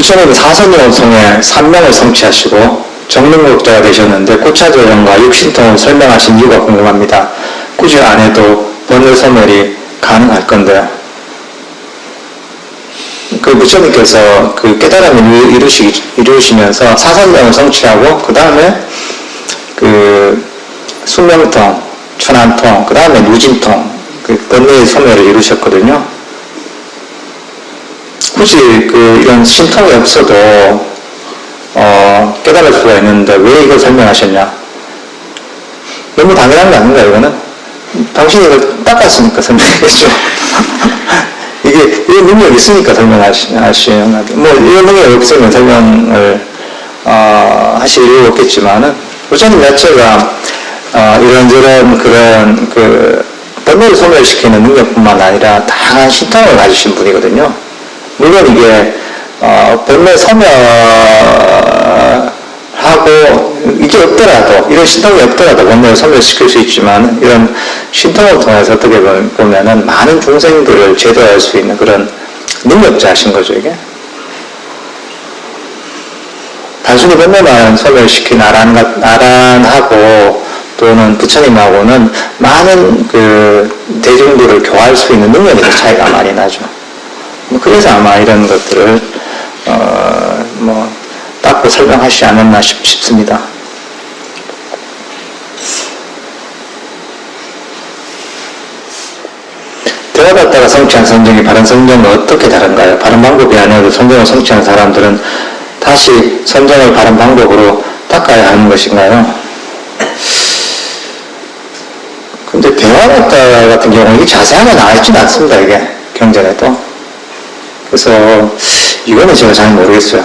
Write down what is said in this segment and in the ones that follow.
부처님은 사선을 통해 산명을 성취하시고 정능국자가 되셨는데 고차조정과 육신통을 설명하신 이유가 궁금합니다. 굳이 안 해도 번뇌소멸이 가능할 건데요. 그 부처님께서 그 깨달음을 이루시면서 사선명을 성취하고 그 다음에 그 수명통, 천안통, 그 다음에 무진통, 그 번뇌의 소멸을 이루셨거든요. 굳이 이런 신통이 없어도 깨달을 수가 있는데 왜 이걸 설명하셨냐? 너무 당연한 거 아닌가 이거는? 당신이 이걸 닦았으니까 설명했겠죠. 이런 능력이 있으니까 설명하시는 거죠. 뭐 이런 능력이 없으면 설명을 하실 이유가 없겠지만은 부처님 자체가 이런저런 그런 번뇌를 소멸시키는 능력뿐만 아니라 다양한 신통을 가지신 분이거든요. 물론 이게 번뇌 소멸하고 이게 없더라도 이런 신통이 없더라도 번뇌를 소멸시킬 수 있지만 이런 신통을 통해서 어떻게 보면은 많은 중생들을 제도할 수 있는 그런 능력자신 거죠 이게. 단순히 번뇌만 소멸시킨 아란하고 또는 부처님하고는 많은 대중들을 교화할 수 있는 능력의 차이가 많이 나죠. 그래서 아마 이런 것들을 닦고 설명하시지 않았나 싶습니다. 대화받다가 성취한 선정이 바른 선정과 어떻게 다른가요? 바른 방법이 아니어도 선정을 성취한 사람들은 다시 선정을 바른 방법으로 닦아야 하는 것인가요? 근데 대화받다 같은 경우는 이게 자세하게 나와있지는 않습니다. 이게 경전에도. 그래서 이거는 제가 잘 모르겠어요.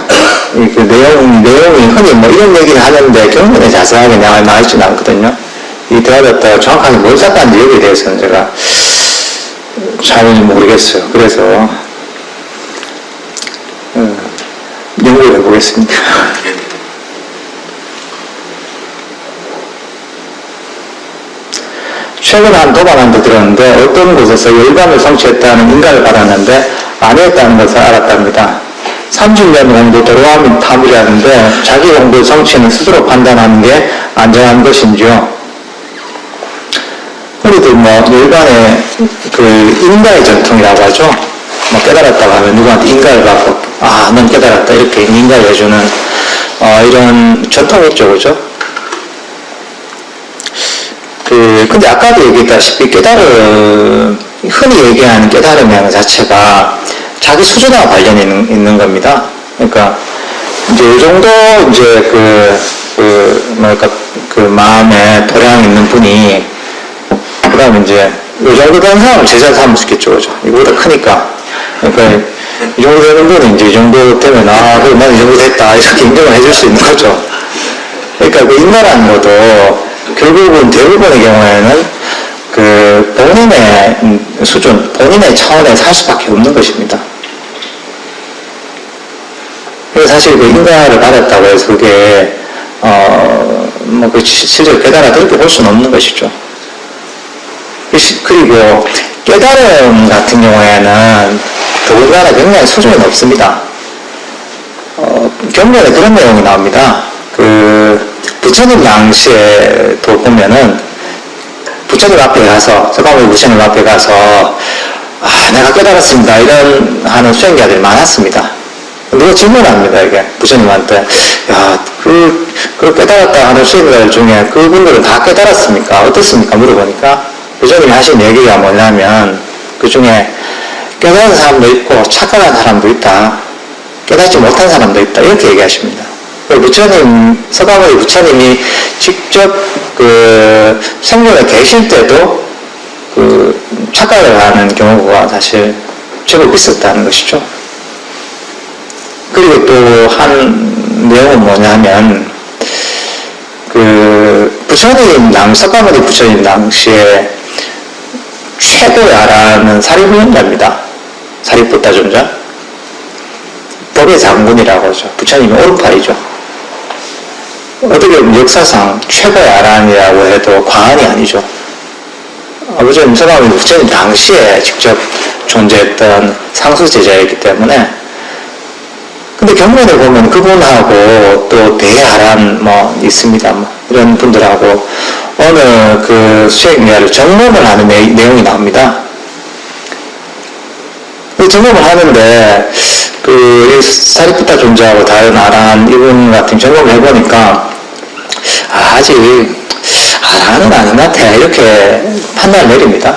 그 내용이 흔히 뭐 이런 얘기를 하는데 경전에 자세하게 나와있지는 않거든요. 이 대화받다가 정확하게 뭘 닦았는지 여기에 대해서는 제가 잘 모르겠어요. 그래서 연구를 해보겠습니다. 최근에 한 도반한테 들었는데 어떤 곳에서 열반을 성취했다는 인가를 받았는데 아니었다는 것을 알았답니다. 30년 공부 도로함 탐이라는데 자기 공부 성취는 스스로 판단하는 게 안전한 것인지요? 우리도 열반의 인가의 전통이라고 하죠. 깨달았다고 하면 누구한테 인가를 받고 넌 깨달았다 이렇게 인가를 해주는 이런 전통이 있죠, 그죠? 근데 아까도 얘기했다시피 흔히 얘기하는 깨달음이라는 자체가 자기 수준과 관련이 있는 겁니다. 그러니까 이제 이 정도 마음에 도량 있는 분이 그다음에 이제 이 정도 되는 사람은 제자 삼을 수 있겠죠, 그죠? 이거보다 크니까. 그러니까 이 정도 되는 분은 이제 이 정도 되면 그럼 나는 이 정도 됐다 이렇게 인정을 해줄 수 있는 거죠. 그러니까 인가라는 것도 결국은 대부분의 경우에는 본인의 수준, 본인의 차원에 살 수밖에 없는 것입니다. 그래서 사실 인가를 받았다고 해서 그게 실제로 깨달아 그렇게 볼 수는 없는 것이죠. 그리고 깨달음 같은 경우에는 더군다나 굉장히 수준이 높습니다. 경전에 그런 내용이 나옵니다. 부처님 당시에도 보면은 부처님 앞에 가서 서가모니 부처님 앞에 가서 내가 깨달았습니다 이런 하는 수행자들이 많았습니다. 누가 질문합니다. 이게 부처님한테 그 깨달았다 하는 수행자들 중에 그분들은 다 깨달았습니까? 어떻습니까? 물어보니까 부처님이 하신 얘기가 뭐냐면 그 중에 깨달은 사람도 있고 착각한 사람도 있다. 깨닫지 못한 사람도 있다. 이렇게 얘기하십니다. 서가모니 부처님이 직접 생전에 계실 때도 착각을 하는 경우가 사실 제법 있었다는 것이죠. 그리고 또 한 내용은 뭐냐면 서가모니 부처님 당시에 최고야라는 사리부존자입니다. 사리부타 존자. 법의 장군이라고 하죠. 부처님의 오른팔이죠. 어떻게 보면 역사상 최고의 아란이라고 해도 과언이 아니죠. 부처님 서가모니 부처님 당시에 직접 존재했던 상수 제자이기 때문에 근데 경건에 보면 그분하고 또 대하란 뭐 있습니다. 뭐 이런 분들하고 어느 그 수행자를 점검을 하는 내용이 나옵니다. 그 점검을 하는데 그 사리푸타 존재하고 다른 아란 이분 같은 점검을 해보니까 아직 아란은 아닌 것 같아 이렇게 판단을 내립니다.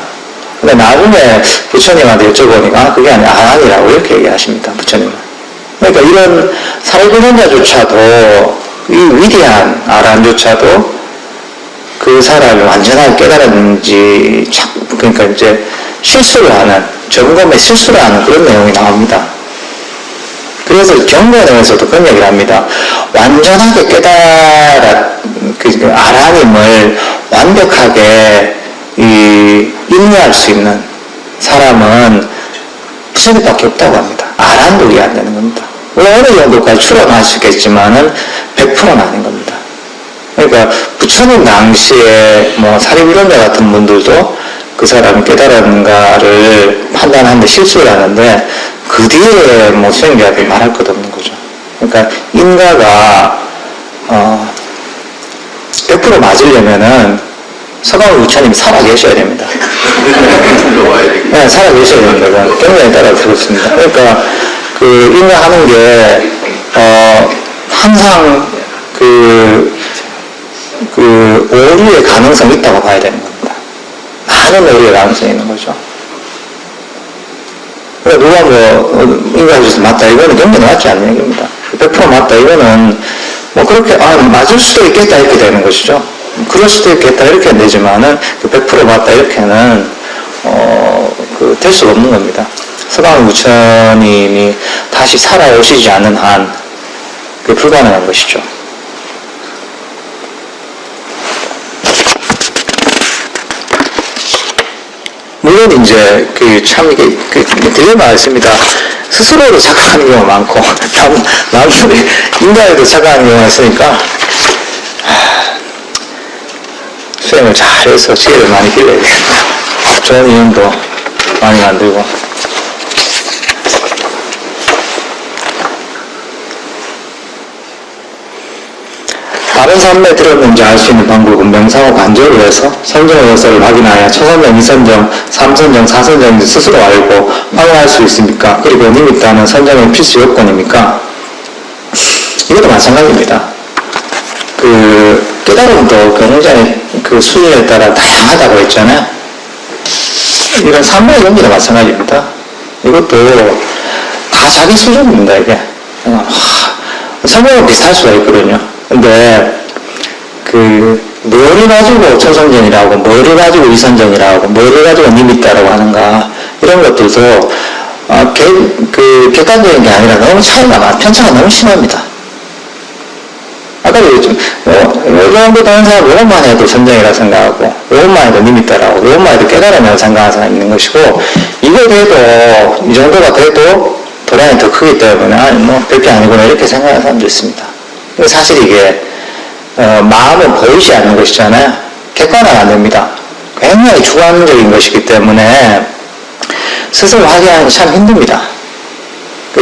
근데 나중에 부처님한테 여쭤보니까 그게 아니라 아란이라고 이렇게 얘기하십니다. 부처님은. 그러니까 이런 사리푸른자조차도 이 위대한 아란조차도 그 사람이 완전하게 깨달았는지 그러니까 이제 실수를 하는 점검에 실수를 하는 그런 내용이 나옵니다. 그래서 경건에서도 그런 얘기를 합니다. 완전하게 그 아란임을 완벽하게 인내할 수 있는 사람은 부처님밖에 없다고 합니다. 아란도 이해 안 되는 겁니다. 어느 정도까지 출원하시겠지만은 100%는 아닌 겁니다. 그러니까 부처님 당시에 뭐 사리비론자 같은 분들도 그 사람이 깨달았는가를 판단하는데 실수를 하는데 그 뒤에 뭐 수행자들이 말할 것 없는 거죠. 그러니까 인가가 100% 맞으려면은 서가모니 부처님이 살아계셔야 됩니다. 네, 살아계셔야 됩니다. 경전에 따라 그렇습니다. 그러니까 그 인가하는 게 항상 그 오류의 가능성이 있다고 봐야 되는 겁니다. 많은 오류의 가능성이 있는 거죠. 그러니까 누가 뭐 인가해줘서 맞다 이거는 경전에 맞지 않는 얘기입니다. 100% 맞다 이거는 뭐 그렇게 맞을 수도 있겠다 이렇게 되는 것이죠. 그럴 수도 있겠다 이렇게 되지만은 100% 맞다 이렇게는 될 수가 없는 겁니다. 서가모니 부처님이 다시 살아오시지 않는 한 그게 불가능한 것이죠. 물론 이제 참 이게 딜레마가 있습니다. 스스로도 착각하는 경우가 많고 남들이 인간에도 착각하는 경우가 있으니까 수행을 잘해서 지혜를 많이 길러야겠습니다. 좋은 인연도 많이 만들고. 다른 산매 들었는지 알 수 있는 방법은 명상호 관절을 해서 선정 역사를 확인하여 초선정, 이선정, 삼선정, 사선정인지 스스로 알고 확인할 수 있습니까? 그리고 니미타는 선정의 필수 요건입니까? 이것도 마찬가지입니다. 깨달음도 경전의 그 수준에 따라 다양하다고 했잖아요. 이런 산매의 경기도 마찬가지입니다. 이것도 다 자기 수준입니다, 이게. 설명은 비슷할 수가 있거든요. 근데 뭐를 가지고 초선정이라고, 뭐를 가지고 이선정이라고, 뭐를 가지고 니미타라고 하는가 이런 것들도 객관적인 게 아니라 너무 차이가 편차가 너무 심합니다. 아까도 얘기했지만 이 정도 되는 사람 이것만 해도 선정이라 생각하고 이것만 해도 니미타라고 이것만 해도 깨달음이라고 생각하는 사람이 있는 것이고 이거 돼도 이 정도가 돼도 도량이 더 크기 때문에 뭐 별게 아니구나 이렇게 생각하는 사람도 있습니다. 사실 이게 마음은 보이지 않는 것이잖아요. 객관화가 안 됩니다. 굉장히 주관적인 것이기 때문에 스스로 확인하는 게 참 힘듭니다.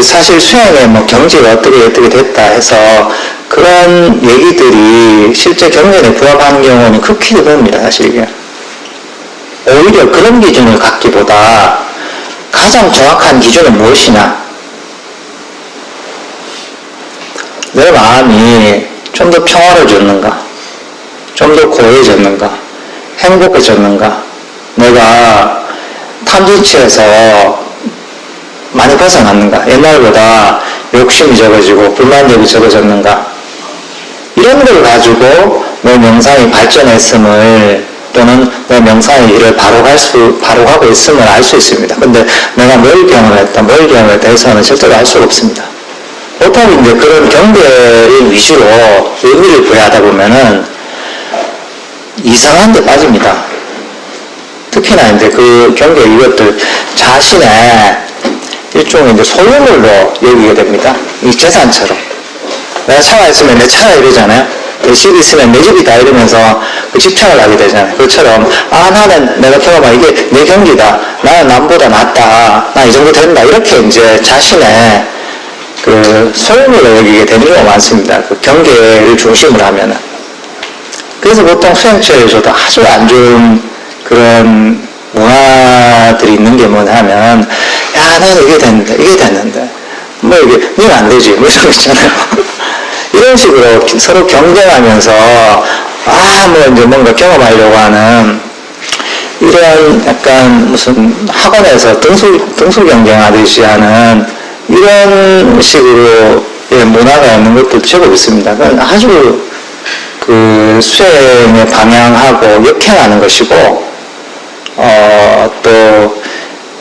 사실 수행에 뭐 경지가 어떻게 됐다 해서 그런 얘기들이 실제 경전에 부합하는 경우는 극히 드뭅니다. 사실 이게 오히려 그런 기준을 갖기보다 가장 정확한 기준은 무엇이냐, 내 마음이 좀 더 평화로워졌는가, 좀 더 고요해졌는가, 행복해졌는가, 내가 탐진치에서 많이 벗어났는가, 옛날보다 욕심이 적어지고 불만족이 적어졌는가, 이런 걸 가지고 내 명상이 발전했음을 또는 내 명상의 일을 바로 가고 있음을 알 수 있습니다. 근데 내가 뭘 경험했다 해서는 절대로 알 수가 없습니다. 보통 이제 그런 경계를 위주로 의미를 부여하다 보면은 이상한 데 빠집니다. 특히나 이제 그 경계 이것들 자신의 일종의 이제 소유물로 여기게 됩니다. 이 재산처럼. 내가 차가 있으면 내 차가 이러잖아요. 내 집이 있으면 내 집이다 이러면서 그 집착을 하게 되잖아요. 그것처럼 나는 내가 경험한 이게 내 경기다. 나는 남보다 낫다. 나 이 정도 된다. 이렇게 이제 자신의 소용으로 여기게 되는 경우가 많습니다. 그 경계를 중심으로 하면은. 그래서 보통 수행처에서도 아주 안 좋은 그런 문화들이 있는 게 뭐냐 하면, 야, 나는 이게 됐는데. 뭐 이게, 니는 안 되지. 뭐 이런 거 있잖아요. 이런 식으로 서로 경쟁하면서, 뭐 이제 뭔가 경험하려고 하는, 이런 약간 무슨 학원에서 등수 경쟁하듯이 하는 이런 식으로 문화가 있는 것도 제법 있습니다. 아주 수행의 방향하고 역행하는 것이고, 또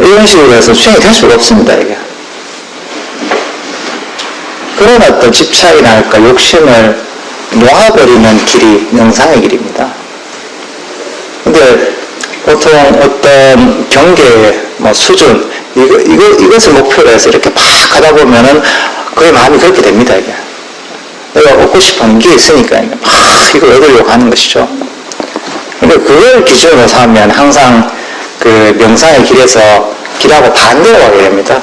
이런 식으로 해서 수행이 될 수가 없습니다, 이게. 그런 어떤 집착이나 할까 욕심을 놓아버리는 길이 명상의 길입니다. 근데 보통 어떤 경계의 수준, 이것을 목표로 해서 이렇게 막 가다 보면은 그의 마음이 그렇게 됩니다, 이게. 내가 얻고 싶은 게 있으니까 막 이걸 얻으려고 하는 것이죠. 근데 그걸 기준으로 삼으면 항상 그 명상의 길하고 반대로 가게 됩니다.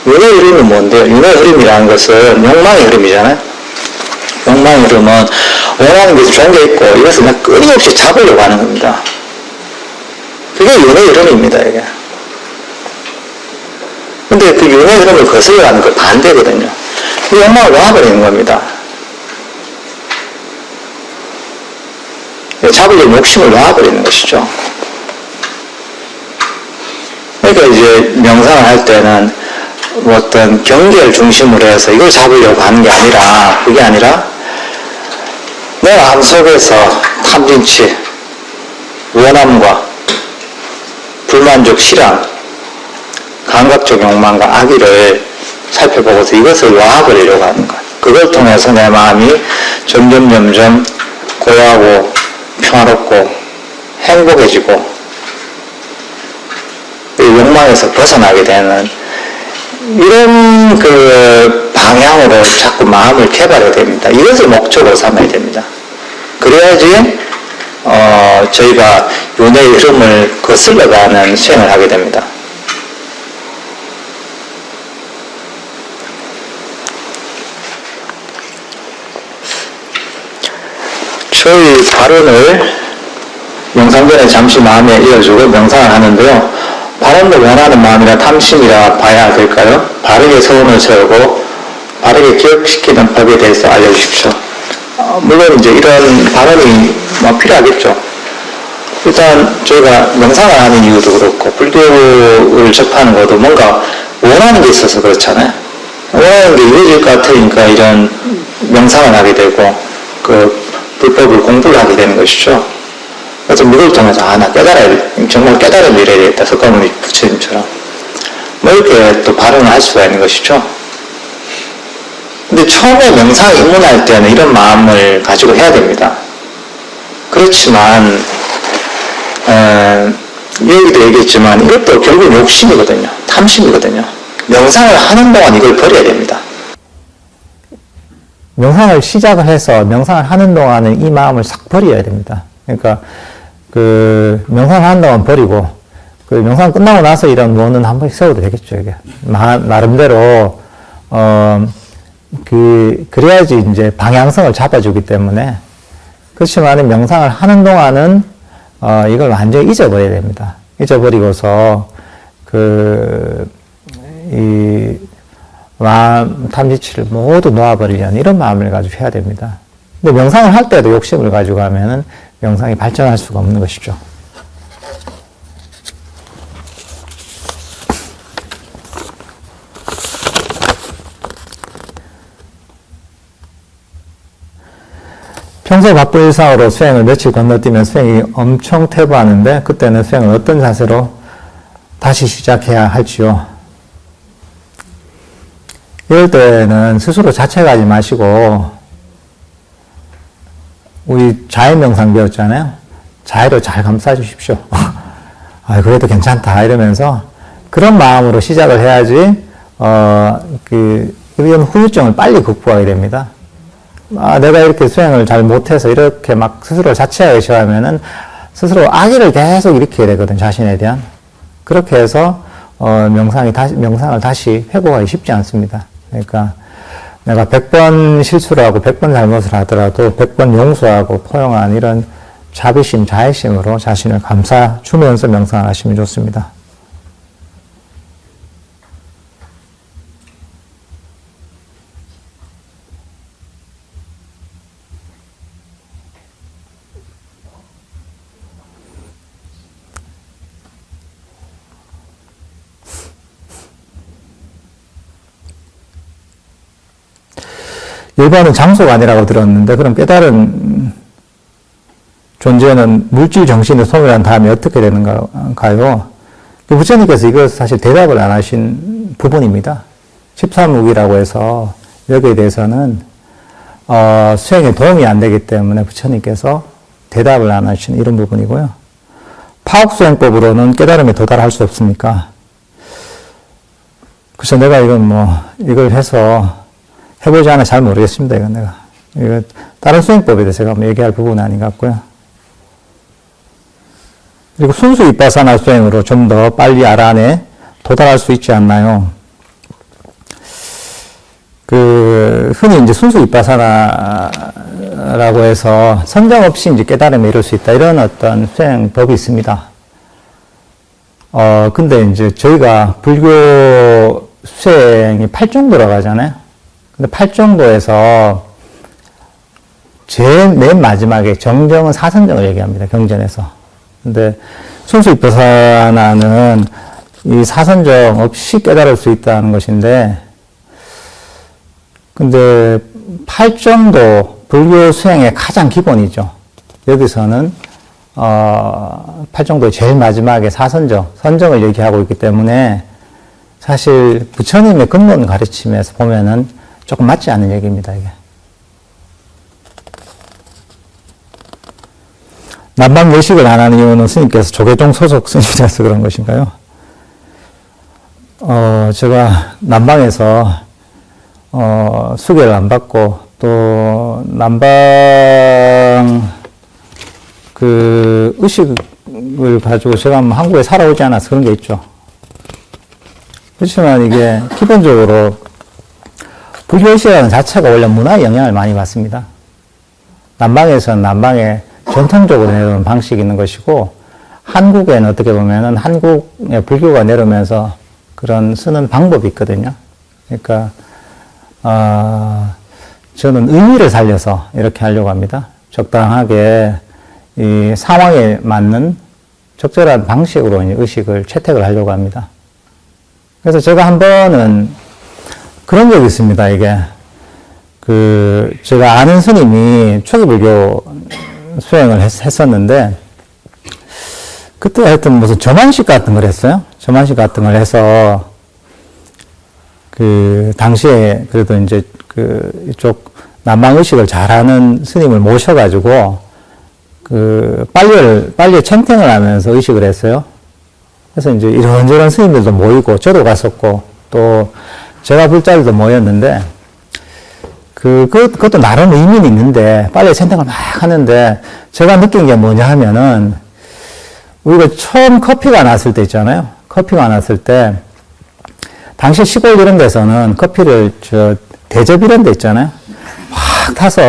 윤회 흐름이 뭔데요? 윤회 흐름이라는 것은 욕망의 흐름이잖아요. 욕망의 흐름은 원하는 게 좋은 게 있고 이것을 그냥 끊임없이 잡으려고 하는 겁니다. 그게 윤회 흐름입니다, 이게. 근데 그 윤회 흐름을 거슬러가는 그 반대거든요. 그 욕망을 놓아버리는 겁니다. 잡으려는 욕심을 놓아버리는 것이죠. 그러니까 이제 명상을 할 때는 어떤 경계를 중심으로 해서 이걸 잡으려고 하는 게 아니라, 그게 아니라 내 마음속에서 탐진치, 원함과 불만족, 실함, 감각적 욕망과 악의를 살펴보고서 이것을 놓아버리려고 하는 것. 그걸 통해서 내 마음이 점점 고요하고 평화롭고 행복해지고 욕망에서 벗어나게 되는 이런 그 방향으로 자꾸 마음을 개발해야 됩니다. 이것을 목적으로 삼아야 됩니다. 그래야지 저희가 윤회의 흐름을 거슬러가는 수행을 하게 됩니다. 저희 발언을 명상 전에 잠시 마음에 이어주고 명상을 하는데요. 발언도 원하는 마음이라 탐심이라 봐야 될까요? 바르게 소원을 세우고 바르게 기억시키는 법에 대해서 알려주십시오. 물론 이제 이런 발언이 필요하겠죠. 일단 저희가 명상을 하는 이유도 그렇고 불교를 접하는 것도 뭔가 원하는 게 있어서 그렇잖아요. 원하는 게 이루어질 것 같으니까 이런 명상을 하게 되고 그 불법을 공부를 하게 되는 것이죠. 그래서 이걸 통해서 나 정말 깨달음을 이래야 되겠다. 석가모니 부처님처럼 이렇게 또 발언을 할 수가 있는 것이죠. 근데 처음에 명상 입문할 때는 이런 마음을 가지고 해야 됩니다. 그렇지만 여기도 얘기했지만 이것도 결국 욕심이거든요. 탐심이거든요. 명상을 하는 동안 이걸 버려야 됩니다. 명상을 시작을 해서 명상을 하는 동안은 이 마음을 싹 버려야 됩니다. 그러니까 그 명상을 하는 동안 버리고 그 명상 끝나고 나서 이런 원은 한 번씩 세워도 되겠죠. 이게 나름대로 그래야지 이제 방향성을 잡아주기 때문에. 그렇지만 명상을 하는 동안은 이걸 완전히 잊어버려야 됩니다. 잊어버리고서 이 마음 탐지치를 모두 놓아버리려는 이런 마음을 가지고 해야 됩니다. 근데 명상을 할 때도 욕심을 가지고 하면은 명상이 발전할 수가 없는 것이죠. 평소 바쁜 일상으로 수행을 며칠 건너뛰면 수행이 엄청 퇴보하는데 그때는 수행을 어떤 자세로 다시 시작해야 할지요? 이럴 때는 스스로 자책하지 마시고 우리 자해명상 배웠잖아요. 자해로 잘 감싸주십시오. 그래도 괜찮다 이러면서 그런 마음으로 시작을 해야지 이런 후유증을 빨리 극복하게 됩니다. 내가 이렇게 수행을 잘 못해서 이렇게 막 스스로 자책하기 시작하면은 스스로 악의를 계속 일으켜야 되거든, 자신에 대한. 그렇게 해서 명상을 다시 회복하기 쉽지 않습니다. 그러니까 내가 100번 실수를 하고 100번 잘못을 하더라도 100번 용서하고 포용한 이런 자비심, 자애심으로 자신을 감싸 주면서 명상을 하시면 좋습니다. 일반은 장소가 아니라고 들었는데 그럼 깨달은 존재는 물질 정신을 소멸한 다음에 어떻게 되는가요? 부처님께서 이거 사실 대답을 안 하신 부분입니다. 13무기라고 해서 여기에 대해서는 수행에 도움이 안 되기 때문에 부처님께서 대답을 안 하시는 이런 부분이고요. 파옥수행법으로는 깨달음에 도달할 수 없으니까 그래서 내가 이걸 해서 해보지 않아 잘 모르겠습니다. 이거 다른 수행법에 대해서 제가 얘기할 부분은 아닌 것 같고요. 그리고 순수 윗바사나 수행으로 좀 더 빨리 아란에 도달할 수 있지 않나요? 흔히 이제 순수 윗바사나라고 해서 선정 없이 이제 깨달음에 이룰 수 있다. 이런 어떤 수행법이 있습니다. 근데 이제 저희가 불교 수행이 8정도라고 하잖아요. 근데 8정도에서 제일 맨 마지막에 정정은 사선정을 얘기합니다. 경전에서. 근데 순수 윗바사나는 이 사선정 없이 깨달을 수 있다는 것인데, 근데 8정도 불교 수행의 가장 기본이죠. 여기서는 8정도의 제일 마지막에 사선정, 선정을 얘기하고 있기 때문에 사실 부처님의 근본 가르침에서 보면은 조금 맞지 않는 얘기입니다, 이게. 남방 외식을 안 하는 이유는 스님께서 조계종 소속 스님이라서 그런 것인가요? 제가 남방에서, 수계를 안 받고, 또, 남방, 의식을 가지고 제가 한국에 살아오지 않아서 그런 게 있죠. 그렇지만 이게 기본적으로 불교의식이라는 자체가 원래 문화에 영향을 많이 받습니다. 남방에서는 남방의 전통적으로 내려오는 방식이 있는 것이고, 한국에는 어떻게 보면은 한국의 불교가 내려오면서 그런 쓰는 방법이 있거든요. 그러니까, 저는 의미를 살려서 이렇게 하려고 합니다. 적당하게 이 상황에 맞는 적절한 방식으로 의식을 채택을 하려고 합니다. 그래서 제가 한 번은 그런 적이 있습니다, 이게. 제가 아는 스님이 초기 불교 수행을 했었는데, 그때 하여튼 무슨 저만식 같은 걸 했어요. 저만식 같은 걸 해서, 당시에 그래도 이제 이쪽 남방의식을 잘하는 스님을 모셔가지고, 빨리에 챙탱을 하면서 의식을 했어요. 그래서 이제 이런저런 스님들도 모이고, 저도 갔었고, 또 제가 볼 자리도 모였는데, 그것도 나름 의미는 있는데, 빨리 선택을 막 하는데, 제가 느낀 게 뭐냐 하면은, 우리가 처음 커피가 났을 때 있잖아요. 커피가 났을 때, 당시 시골 이런 데서는 커피를, 대접 이런 데 있잖아요. 확 타서,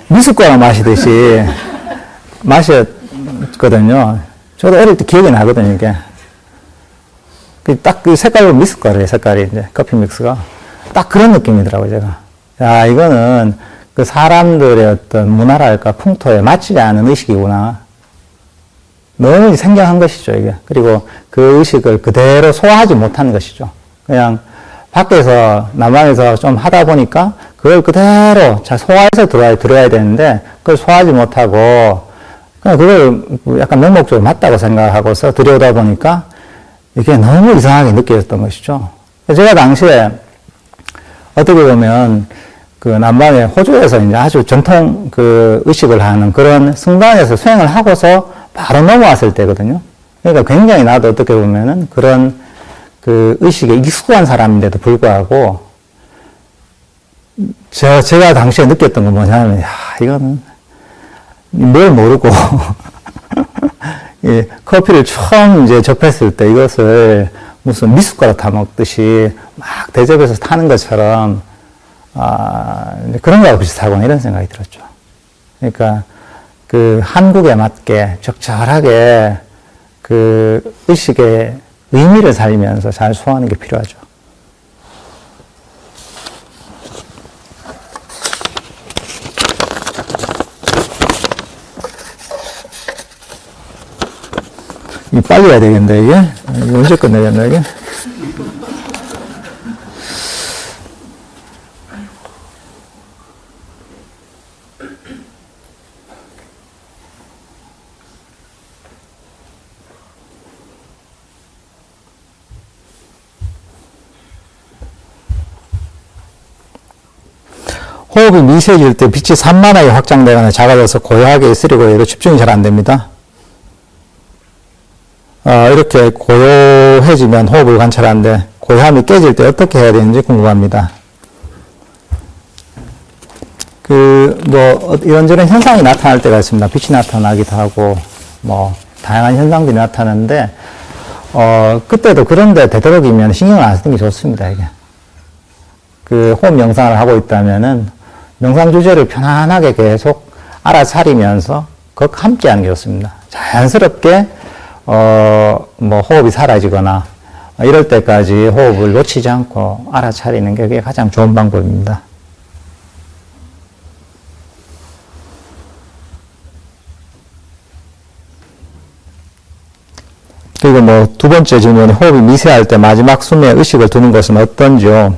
미숫가루 마시듯이 마셨거든요. 저도 어릴 때 기억이 나거든요, 이게. 딱 색깔로 미숫가루예요, 색깔이, 이제, 커피 믹스가. 딱 그런 느낌이더라고요, 제가. 야, 이거는 사람들의 어떤 문화랄까, 풍토에 맞지 않은 의식이구나. 너무 생경한 것이죠, 이게. 그리고 그 의식을 그대로 소화하지 못한 것이죠. 그냥 밖에서, 남방에서 좀 하다 보니까 그걸 그대로 잘 소화해서 들어야 되는데, 그걸 소화하지 못하고, 그냥 그걸 약간 명목적으로 맞다고 생각하고서 들여오다 보니까 이게 너무 이상하게 느껴졌던 것이죠. 제가 당시에 어떻게 보면 남방의 호주에서 이제 아주 전통 의식을 하는 그런 승단에서 수행을 하고서 바로 넘어왔을 때거든요. 그러니까 굉장히 나도 어떻게 보면은 그런 의식에 익숙한 사람인데도 불구하고 제가 당시에 느꼈던 건 뭐냐면, 야, 이거는 뭘 모르고 이 커피를 처음 이제 접했을 때 이것을 무슨 미숫가루 타먹듯이 막 대접해서 타는 것처럼, 그런 거하고 비슷하구나, 이런 생각이 들었죠. 그러니까, 그 한국에 맞게 적절하게 그 의식의 의미를 살리면서 잘 소화하는 게 필요하죠. 빨리 해야 되겠는데, 이게? 이거 언제 끝내겠나, 이게? 호흡이 미세해질 때 빛이 산만하게 확장되거나 작아져서 고요하게 있으려고 해도 집중이 잘 안 됩니다. 이렇게 고요해지면 호흡을 관찰하는데 고요함이 깨질 때 어떻게 해야 되는지 궁금합니다. 이런저런 현상이 나타날 때가 있습니다. 빛이 나타나기도 하고, 다양한 현상들이 나타나는데, 그때도 그런데 되도록이면 신경을 안 쓰는 게 좋습니다, 이게. 호흡 명상을 하고 있다면은, 명상 주제를 편안하게 계속 알아차리면서, 함께 하는 게 좋습니다. 자연스럽게, 호흡이 사라지거나, 이럴 때까지 호흡을 놓치지 않고 알아차리는 게 그게 가장 좋은 방법입니다. 그리고 두 번째 질문이 호흡이 미세할 때 마지막 숨에 의식을 두는 것은 어떤지요?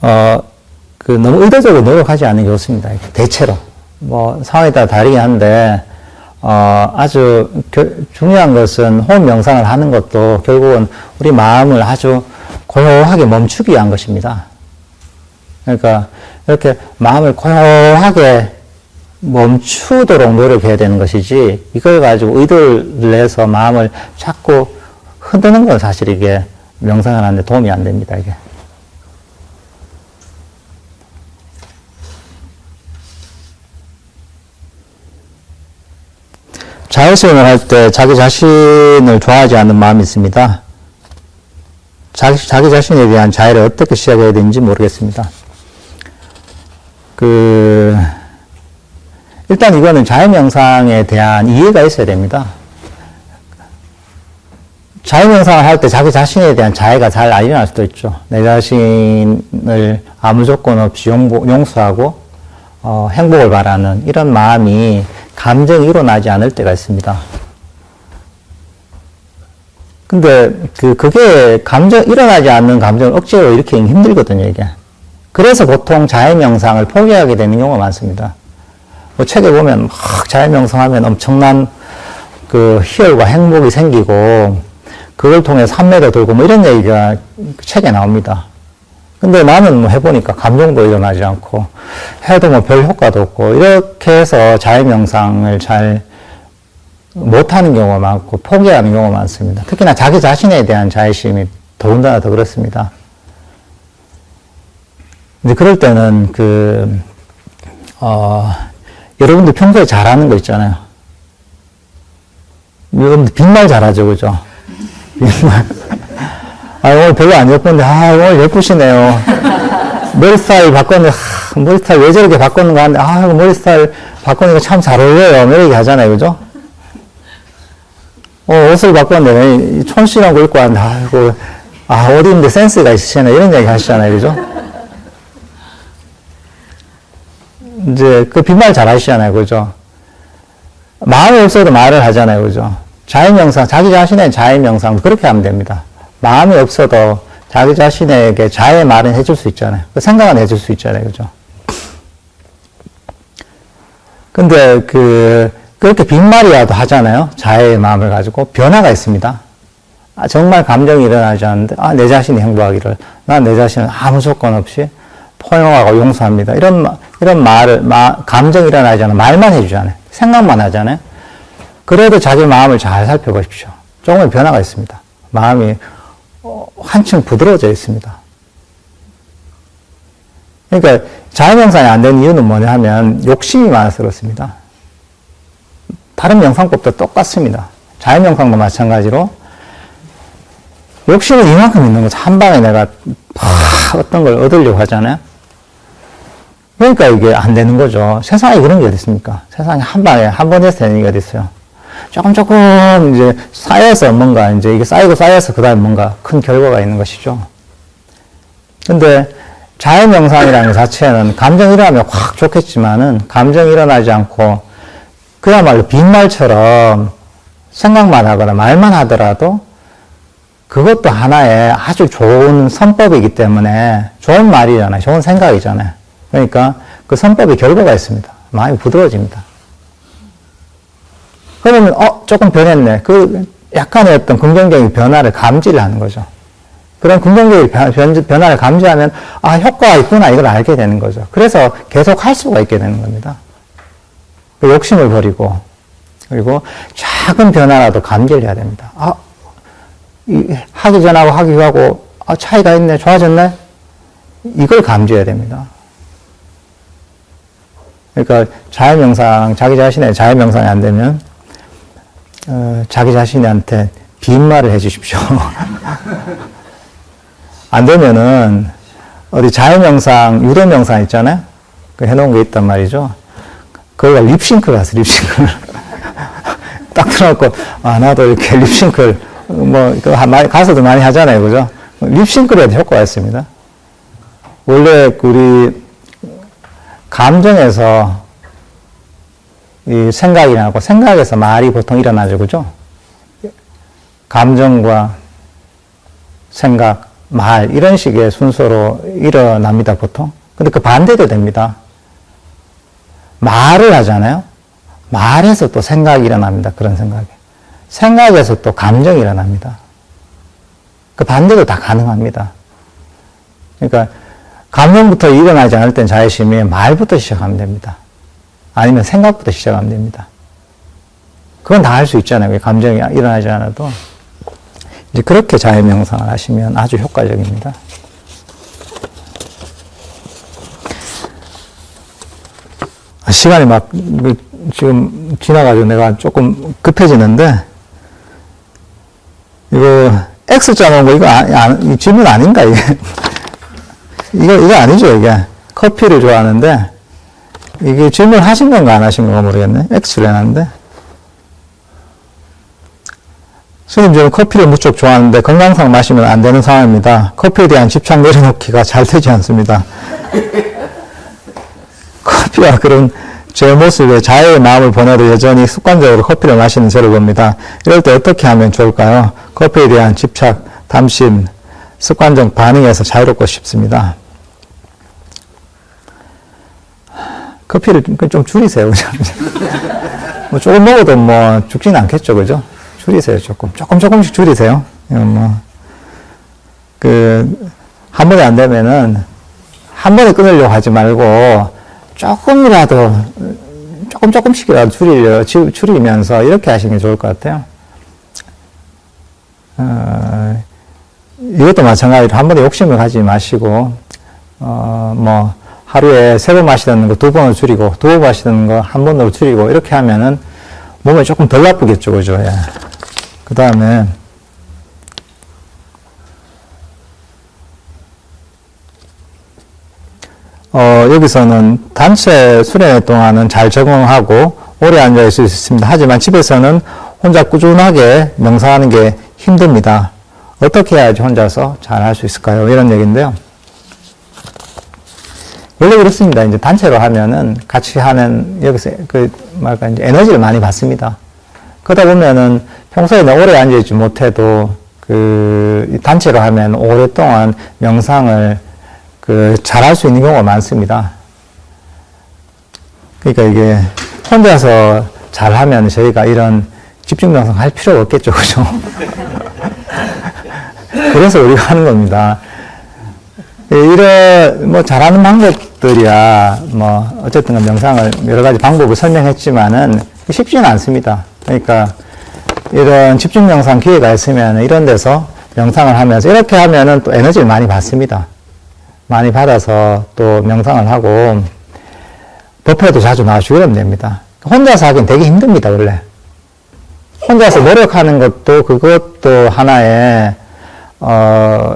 너무 의도적으로 노력하지 않는 게 좋습니다. 대체로. 상황에 따라 다르긴 한데, 아주 중요한 것은 호흡 명상을 하는 것도 결국은 우리 마음을 아주 고요하게 멈추기 위한 것입니다. 그러니까 이렇게 마음을 고요하게 멈추도록 노력해야 되는 것이지 이걸 가지고 의도를 내서 마음을 자꾸 흔드는 건 사실 이게 명상을 하는데 도움이 안 됩니다. 이게. 자율수행을 할 때 자기 자신을 좋아하지 않는 마음이 있습니다. 자기 자신에 대한 자해를 어떻게 시작해야 되는지 모르겠습니다. 일단 이거는 자유명상에 대한 이해가 있어야 됩니다. 자유명상을 할 때 자기 자신에 대한 자해가 잘 안 일어날 수도 있죠. 내 자신을 아무 조건 없이 용서하고 행복을 바라는 이런 마음이 감정이 일어나지 않을 때가 있습니다. 근데 그게 일어나지 않는 감정을 억지로 일으키기 힘들거든요, 이게. 그래서 보통 자유명상을 포기하게 되는 경우가 많습니다. 책에 보면 막 자유명상하면 엄청난 희열과 행복이 생기고 그걸 통해 산매도 들고 이런 얘기가 책에 나옵니다. 근데 나는 해보니까 감정도 일어나지 않고 해도 별 효과도 없고 이렇게 해서 자유명상을 잘 못하는 경우가 많고 포기하는 경우가 많습니다. 특히나 자기 자신에 대한 자의심이 더군다나 더 그렇습니다. 이제 그럴 때는 여러분들 평소에 잘하는 거 있잖아요. 여러분들 빈말 잘하죠, 그죠? 빈말. 오늘 별로 안 예쁜데, 오늘 예쁘시네요. 머리 스타일 바꿨는데, 머리 스타일 왜 저렇게 바꿨는가 하는데, 머리 스타일 바꾸니까 참 잘 어울려요. 이렇게 하잖아요, 그죠? 옷을 바꿨는데, 촌스러운 거 입고 왔는데, 옷 입는데 센스가 있으시네. 이런 얘기 하시잖아요, 그죠? 이제 빈말 잘 하시잖아요, 그죠? 마음이 없어도 말을 하잖아요, 그죠? 자유명상, 자기 자신의 자유명상, 그렇게 하면 됩니다. 마음이 없어도 자기 자신에게 자의 말은 해줄 수 있잖아요. 생각은 해줄 수 있잖아요, 그죠? 근데 그렇게 빈말이라도 하잖아요. 자의 마음을 가지고 변화가 있습니다. 정말 감정이 일어나지 않는데, 내 자신이 행복하기를, 난 내 자신을 아무 조건 없이 포용하고 용서합니다. 이런 말을, 감정이 일어나지 않아 말만 해주잖아요. 생각만 하잖아요. 그래도 자기 마음을 잘 살펴보십시오. 조금의 변화가 있습니다. 마음이 한층 부드러워져 있습니다. 그러니까 자유명상이 안 되는 이유는 뭐냐 하면 욕심이 많아서 그렇습니다. 다른 명상법도 똑같습니다. 자연명상도 마찬가지로 욕심은 이만큼 있는 거죠. 한 방에 내가 어떤 걸 얻으려고 하잖아요. 그러니까 이게 안 되는 거죠. 세상에 그런 게 어디 있습니까? 세상에 한 방에 한 번에 되는 게 어디 있어요? 조금 이제 쌓여서 뭔가 이제 이게 쌓이고 쌓여서 그 다음에 뭔가 큰 결과가 있는 것이죠. 근데 자연명상이라는 것 자체는 감정이 일어나면 확 좋겠지만은 감정이 일어나지 않고 그야말로 빈말처럼 생각만 하거나 말만 하더라도 그것도 하나의 아주 좋은 선법이기 때문에 좋은 말이잖아요. 좋은 생각이잖아요. 그러니까 그 선법의 결과가 있습니다. 마음이 부드러워집니다. 그러면 조금 변했네. 그 약간의 어떤 긍정적인 변화를 감지를 하는 거죠. 그런 긍정적인 변화를 감지하면 효과가 있구나 이걸 알게 되는 거죠. 그래서 계속 할 수가 있게 되는 겁니다. 그 욕심을 버리고 그리고 작은 변화라도 감지를 해야 됩니다. 하기 전하고 하기 후하고 차이가 있네, 좋아졌네? 이걸 감지해야 됩니다. 그러니까 자연명상, 자기 자신의 자연명상이 안 되면 자기 자신한테 빈말을 해 주십시오. 안 되면은 어디 자연명상, 유도명상 있잖아요? 그 해놓은 게 있단 말이죠. 거기가 립싱크를 하세요, 립싱크를. 딱 들어놓고, 나도 이렇게 립싱크를, 가수도 많이 하잖아요, 그죠? 립싱크를 해도 효과가 있습니다. 원래, 우리, 감정에서 이 생각이 나고, 생각에서 말이 보통 일어나죠, 그죠? 감정과 생각, 말, 이런 식의 순서로 일어납니다, 보통. 근데 그 반대도 됩니다. 말을 하잖아요? 말에서 또 생각이 일어납니다. 그런 생각이. 생각에서 또 감정이 일어납니다. 그 반대도 다 가능합니다. 그러니까, 감정부터 일어나지 않을 땐 자의심이 말부터 시작하면 됩니다. 아니면 생각부터 시작하면 됩니다. 그건 다 할 수 있잖아요. 감정이 일어나지 않아도. 이제 그렇게 자연명상을 하시면 아주 효과적입니다. 시간이 막 지금 지나가지고 내가 조금 급해지는데 이거 X자 놓은 거 이거 질문 아닌가 이게? 이거 아니죠 이게. 커피를 좋아하는데 이게 질문하신 건가 안 하신 건가 모르겠네. X를 해놨는데 스님 저는 커피를 무척 좋아하는데 건강상 마시면 안 되는 상황입니다. 커피에 대한 집착 내려놓기가 잘 되지 않습니다. 커피와 그런 제 모습에 자유의 마음을 보내도 여전히 습관적으로 커피를 마시는 저를 봅니다. 이럴 때 어떻게 하면 좋을까요? 커피에 대한 집착, 탐심, 습관적 반응에서 자유롭고 싶습니다. 커피를 좀 줄이세요. 뭐 조금 먹어도 뭐 죽지는 않겠죠. 그죠? 줄이세요. 조금씩 줄이세요. 한 번에 안 되면은 한 번에 끊으려고 하지 말고 조금씩이라도 줄이면서 이렇게 하시는 게 좋을 것 같아요. 이것도 마찬가지로 한 번에 욕심을 가지지 마시고, 하루에 3번 마시던 거 2번으로 줄이고, 2번 마시던 거 1번으로 줄이고, 이렇게 하면은 몸에 조금 덜 나쁘겠죠, 그죠? 예. 그 다음에, 여기서는 단체 수련 동안은 잘 적응하고 오래 앉아 있을 수 있습니다. 하지만 집에서는 혼자 꾸준하게 명상하는 게 힘듭니다. 어떻게 해야지 혼자서 잘 할 수 있을까요? 이런 얘기인데요. 원래 그렇습니다. 이제 단체로 하면은 같이 하는, 여기서 이제 에너지를 많이 받습니다. 그러다 보면은 평소에 오래 앉아있지 못해도 단체로 하면 오랫동안 명상을 잘할 수 있는 경우가 많습니다. 그러니까 이게 혼자서 잘하면 저희가 이런 집중명상 할 필요가 없겠죠, 그죠? 그래서 우리가 하는 겁니다. 이런 잘하는 방법들이야 어쨌든 명상을 여러 가지 방법을 설명했지만은 쉽지는 않습니다. 그러니까 이런 집중명상 기회가 있으면 이런 데서 명상을 하면서 이렇게 하면은 또 에너지를 많이 받습니다. 많이 받아서 또 명상을 하고 법회도 자주 나와주고 이러면 됩니다. 혼자서 하긴 되게 힘듭니다, 원래. 혼자서 노력하는 것도 그것도 하나의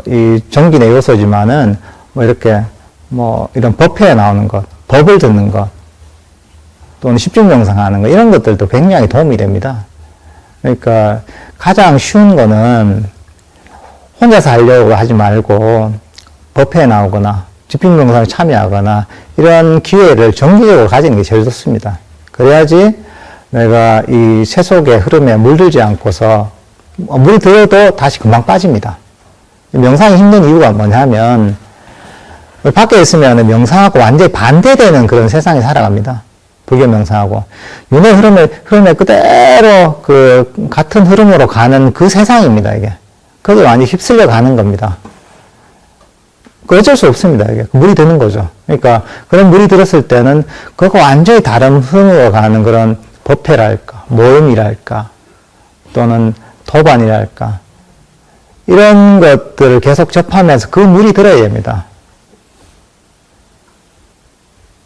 이 정진의 요소지만은 뭐 이렇게 뭐 이런 법회에 나오는 것, 법을 듣는 것, 또는 십중명상하는 것 이런 것들도 굉장히 도움이 됩니다. 그러니까 가장 쉬운 거는 혼자서 하려고 하지 말고 법회에 나오거나 집중명상에 참여하거나 이런 기회를 정기적으로 가지는 게 제일 좋습니다. 그래야지 내가 이 세속의 흐름에 물들지 않고서 물이 들어도 다시 금방 빠집니다. 명상이 힘든 이유가 뭐냐면 밖에 있으면 명상하고 완전히 반대되는 그런 세상에 살아갑니다. 불교 명상하고 윤회 흐름에 그대로 그 같은 흐름으로 가는 그 세상입니다. 이게 거기에 완전히 휩쓸려 가는 겁니다. 그 어쩔 수 없습니다. 이게 물이 드는 거죠. 그러니까 그런 물이 들었을 때는 그거 완전히 다른 흐름으로 가는 그런 법회랄까, 모험이랄까, 또는 도반이랄까 이런 것들을 계속 접하면서 그 물이 들어야 됩니다.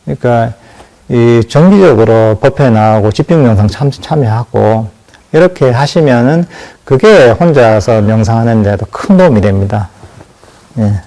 그러니까 이 정기적으로 법회에 나가고 집중명상 참여하고 이렇게 하시면은 그게 혼자서 명상하는 데도 큰 도움이 됩니다. 예.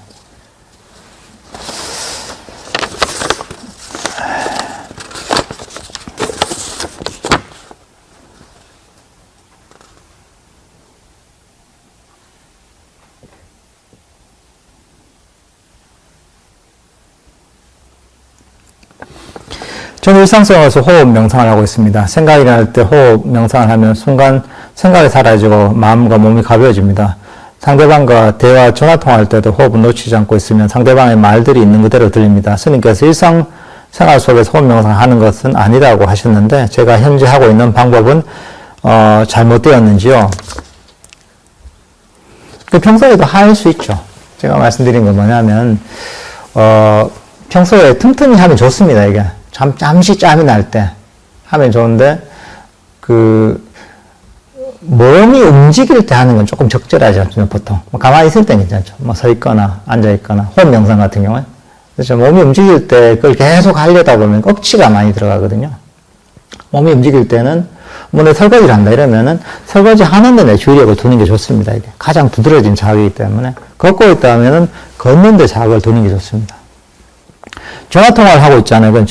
저는 일상생활에서 호흡 명상을 하고 있습니다. 생각이 날 때 호흡 명상을 하면 순간 생각이 사라지고 마음과 몸이 가벼워집니다. 상대방과 대화, 전화통화할 때도 호흡을 놓치지 않고 있으면 상대방의 말들이 있는 그대로 들립니다. 스님께서 일상생활 속에서 호흡 명상을 하는 것은 아니라고 하셨는데 제가 현재 하고 있는 방법은 잘못되었는지요? 평소에도 할 수 있죠. 제가 말씀드린 건 뭐냐면 평소에 틈틈이 하면 좋습니다. 이게 잠시 짬이 날 때 하면 좋은데 몸이 움직일 때 하는 건 조금 적절하죠. 보통 가만히 있을 때는 괜찮죠. 뭐 서 있거나 앉아 있거나 호흡 명상 같은 경우에 그래서 몸이 움직일 때 그걸 계속 하려다 보면 억지가 많이 들어가거든요. 몸이 움직일 때는 뭐 내 설거지를 한다 이러면은 설거지 하는데 내 주의력을 두는 게 좋습니다. 이게 가장 두드러진 자극이기 때문에 걷고 있다 하면은 걷는데 자극을 두는 게 좋습니다. 전화통화를 하고 있잖아요.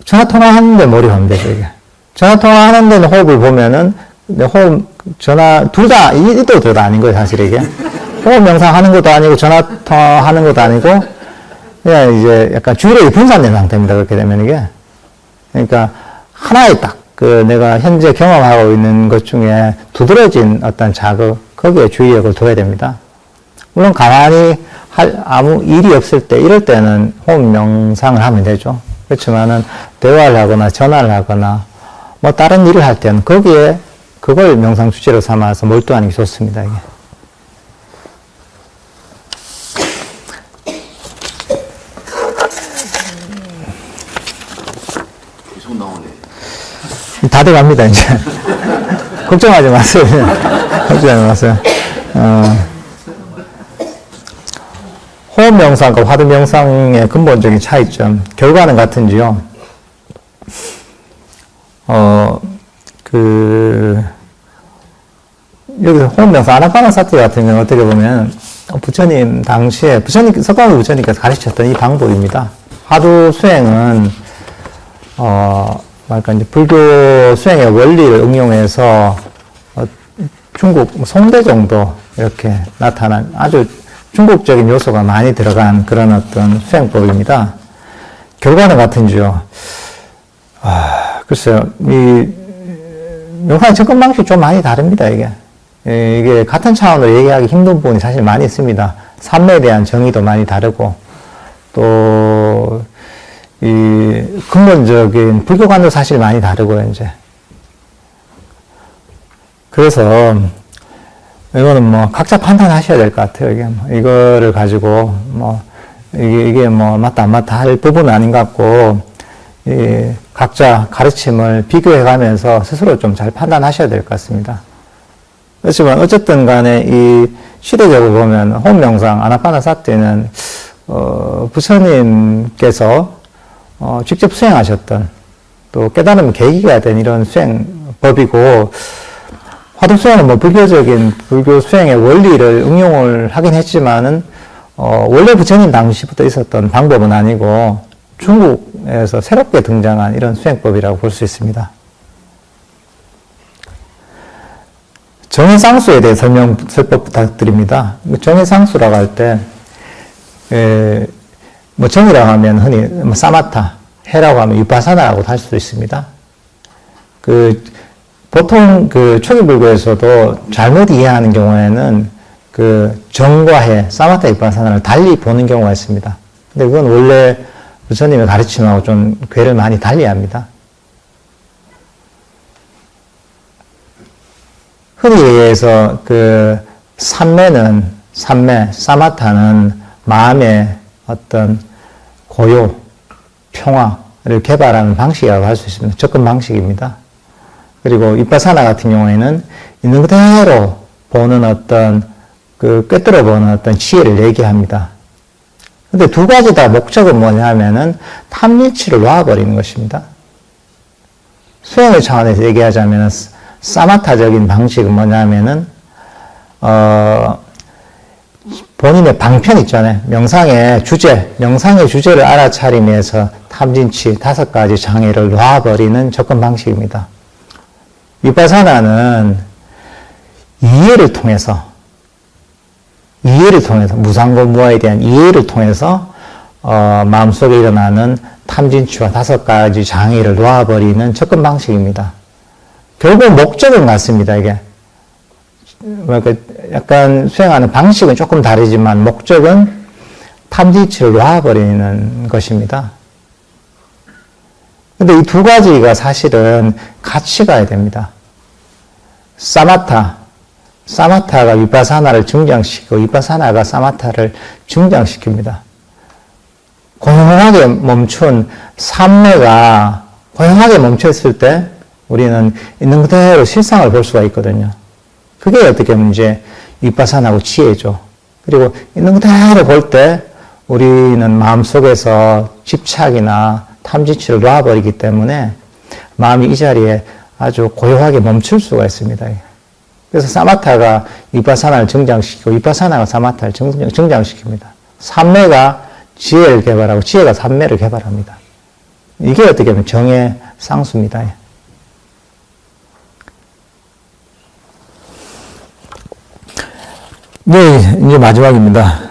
전화통화 하는데 머리 가면 되죠, 이게. 전화통화 하는 데는 호흡을 보면은, 둘 다, 이도 둘 다 아닌 거예요, 사실 이게. 호흡 명상 하는 것도 아니고, 전화통화 하는 것도 아니고, 그냥 이제 약간 주의력이 분산된 상태입니다, 그렇게 되면 이게. 그러니까, 하나에 딱, 내가 현재 경험하고 있는 것 중에 두드러진 어떤 자극, 거기에 주의력을 둬야 됩니다. 물론 가만히 아무 일이 없을 때, 이럴 때는 호흡 명상을 하면 되죠. 그렇지만은, 대화를 하거나, 전화를 하거나, 뭐, 다른 일을 할 때는 그걸 명상 주제로 삼아서 몰두하는 게 좋습니다, 이게. 계속 나오네. 다 돼갑니다, 이제. 걱정하지 마세요. 걱정하지 마세요. 호흡 명상과 화두 명상의 근본적인 차이점, 결과는 같은지요? 여기서 호흡 명상, 아나파나사티 같은 경우는 어떻게 보면, 부처님 당시에, 석가모니 부처님께서 가르치셨던 이 방법입니다. 화두 수행은, 이제 불교 수행의 원리를 응용해서, 중국 송대 정도 이렇게 나타난 아주 중국적인 요소가 많이 들어간 그런 어떤 수행법입니다. 결과는 같은지요? 글쎄요, 명상의 접근 방식이 좀 많이 다릅니다, 이게. 이게 같은 차원으로 얘기하기 힘든 부분이 사실 많이 있습니다. 삶에 대한 정의도 많이 다르고, 또, 근본적인 불교관도 사실 많이 다르고요, 이제. 그래서, 이거는 뭐, 각자 판단하셔야 될 것 같아요, 이게. 이거를 가지고, 이게 맞다, 안 맞다 할 부분은 아닌 것 같고, 각자 가르침을 비교해 가면서 스스로 좀 잘 판단하셔야 될 것 같습니다. 그렇지만, 어쨌든 간에 시대적으로 보면, 호흡 명상, 아나파나사티는, 부처님께서, 직접 수행하셨던, 또 깨달음 계기가 된 이런 수행법이고, 화두수행은 뭐 불교적인 불교 수행의 원리를 응용을 하긴 했지만은, 원래 부처님 당시부터 있었던 방법은 아니고 중국에서 새롭게 등장한 이런 수행법이라고 볼 수 있습니다. 정해상수에 대해 설법 부탁드립니다. 정해상수라고 할 때, 뭐 정이라고 하면 흔히 뭐 사마타, 해라고 하면 위파사나라고 할 수도 있습니다. 보통 초기 불교에서도 잘못 이해하는 경우에는 정과 해, 사마타 위파사나를 달리 보는 경우가 있습니다. 근데 그건 원래 부처님의 가르침하고 좀 궤를 많이 달리합니다. 흔히 얘기해서 삼매, 사마타는 마음의 어떤 고요, 평화를 개발하는 방식이라고 할 수 있습니다. 접근 방식입니다. 그리고 위파사나 같은 경우에는 있는 그대로 보는 어떤 꿰뚫어 보는 어떤 지혜를 얘기합니다. 근데 두 가지 다 목적은 뭐냐면은 탐니치를 놓아버리는 것입니다. 수행의 차원에서 얘기하자면은 사마타적인 방식은 뭐냐면은 본인의 방편 있잖아요. 명상의 주제를 알아차림에서 탐진치 5가지 장애를 놓아버리는 접근 방식입니다. 위파사나는 이해를 통해서 무상고 무아에 대한 이해를 통해서 마음속에 일어나는 탐진치와 5가지 장애를 놓아버리는 접근 방식입니다. 결국 목적은 같습니다, 이게. 약간 수행하는 방식은 조금 다르지만 목적은 탐진치를 놓아버리는 것입니다. 근데 이 두 가지가 사실은 같이 가야 됩니다. 사마타가 위파사나를 증장시키고 위파사나가 사마타를 증장시킵니다. 고요하게 멈춘 삼매가 고요하게 멈췄을 때 우리는 있는 그대로 실상을 볼 수가 있거든요. 그게 어떻게 보면 이제 위파사나고 지혜죠. 그리고 있는 그대로 볼 때 우리는 마음속에서 집착이나 탐진치를 놔버리기 때문에 마음이 이 자리에 아주 고요하게 멈출 수가 있습니다. 그래서 사마타가 위파사나를 증장시키고 위파사나가 사마타를 증장시킵니다. 삼매가 지혜를 개발하고 지혜가 삼매를 개발합니다. 이게 어떻게 보면 정의 상수입니다. 네, 이제 마지막입니다.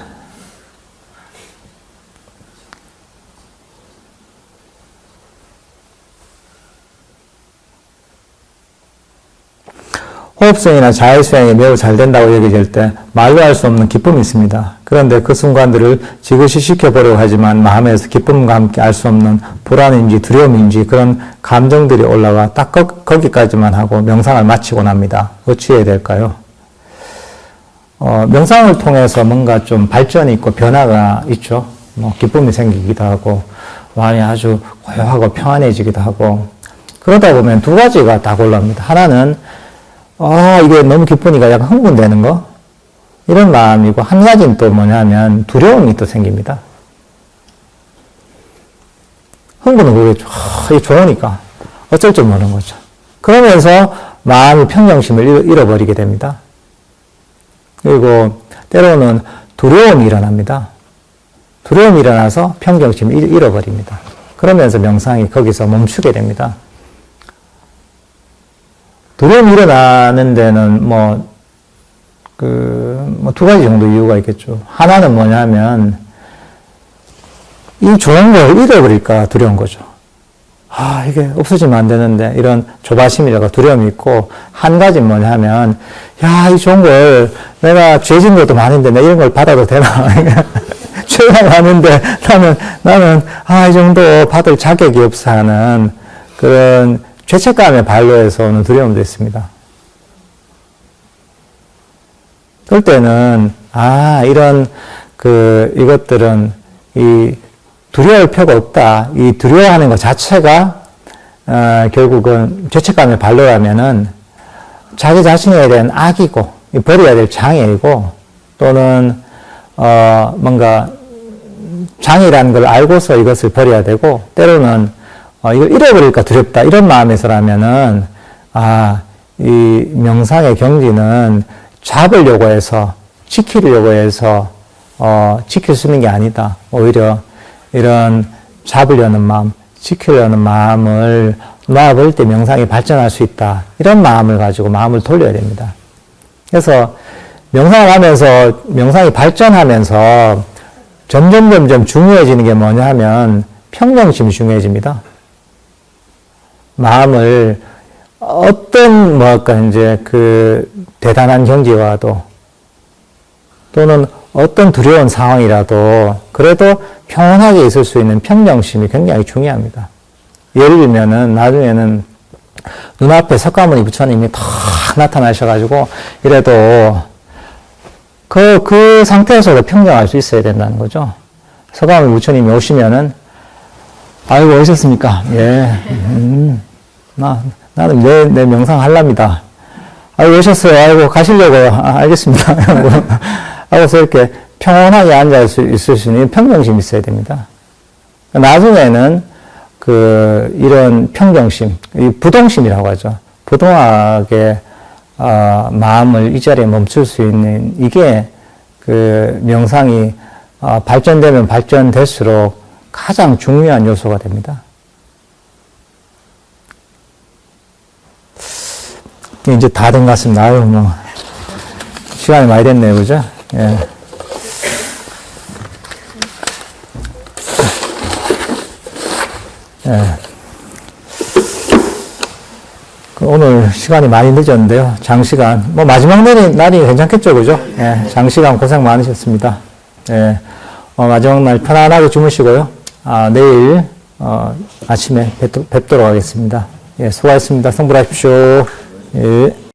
호흡수행이나 자해수행이 매우 잘 된다고 얘기될 때 말로 할 수 없는 기쁨이 있습니다. 그런데 그 순간들을 지그시 시켜보려고 하지만 마음에서 기쁨과 함께 알 수 없는 불안인지 두려움인지 그런 감정들이 올라와 딱 거기까지만 하고 명상을 마치고 납니다. 어찌 해야 될까요? 명상을 통해서 뭔가 좀 발전이 있고 변화가 있죠. 기쁨이 생기기도 하고 마음이 아주 고요하고 평안해지기도 하고 그러다 보면 두 가지가 다 골라옵니다. 하나는 이게 너무 기쁘니까 약간 흥분되는 거 이런 마음이고 한 가지는 또 뭐냐면 두려움이 또 생깁니다. 흥분은 그게 이게 좋으니까 어쩔 줄 모르는 거죠. 그러면서 마음이 평정심을 잃어버리게 됩니다. 그리고 때로는 두려움이 일어납니다. 두려움이 일어나서 평정심을 잃어버립니다. 그러면서 명상이 거기서 멈추게 됩니다. 두려움이 일어나는 데는 두 가지 정도 이유가 있겠죠. 하나는 뭐냐면, 이 좋은 걸 잃어버릴까 두려운 거죠. 이게 없어지면 안 되는데, 이런 조바심이라고 두려움이 있고, 한 가지는 뭐냐면, 이 좋은 걸, 내가 죄진 것도 많은데, 내가 이런 걸 받아도 되나? 죄가 많은데, 나는, 이 정도 받을 자격이 없어 하는 그런 죄책감의 반로에서 오는 두려움도 있습니다. 그럴 때는, 이런, 이것들은, 두려울 필요가 없다. 이 두려워하는 것 자체가, 결국은 죄책감의 반로라면은, 자기 자신에 대한 악이고, 버려야 될 장애이고, 또는, 뭔가, 장애라는 걸 알고서 이것을 버려야 되고, 때로는, 이걸 잃어버릴까 두렵다. 이런 마음에서라면은, 이 명상의 경지는 잡으려고 해서, 지키려고 해서, 지킬 수 있는 게 아니다. 오히려 이런 잡으려는 마음, 지키려는 마음을 놔버릴 때 명상이 발전할 수 있다. 이런 마음을 가지고 마음을 돌려야 됩니다. 그래서 명상을 하면서, 명상이 발전하면서 점점 중요해지는 게 뭐냐 하면 평정심이 중요해집니다. 마음을 어떤, 이제 그 대단한 경지에 와도 또는 어떤 두려운 상황이라도 그래도 평온하게 있을 수 있는 평정심이 굉장히 중요합니다. 예를 들면은 나중에는 눈앞에 석가모니 부처님이 탁 나타나셔가지고 이래도 그 상태에서도 평정할 수 있어야 된다는 거죠. 석가모니 부처님이 오시면은 아이고 오셨습니까? 예, 나는 내 명상 할랍니다. 아이고 오셨어요. 아이고 가시려고요. 알겠습니다. 그래서 이렇게 평온하게 앉아 있을 수 있는 평정심이 있어야 됩니다. 나중에는 이런 평정심, 이 부동심이라고 하죠. 부동하게, 마음을 이 자리에 멈출 수 있는, 이게 명상이, 발전되면 발전될수록 가장 중요한 요소가 됩니다. 이제 다 된 것 같습니다. 아유, 시간이 많이 됐네요. 그죠? 예. 예. 오늘 시간이 많이 늦었는데요. 장시간. 마지막 날이 괜찮겠죠. 그죠? 예. 장시간 고생 많으셨습니다. 예. 마지막 날 편안하게 주무시고요. 내일, 아침에 뵙도록 하겠습니다. 예. 수고하셨습니다. 성불하십시오. 예.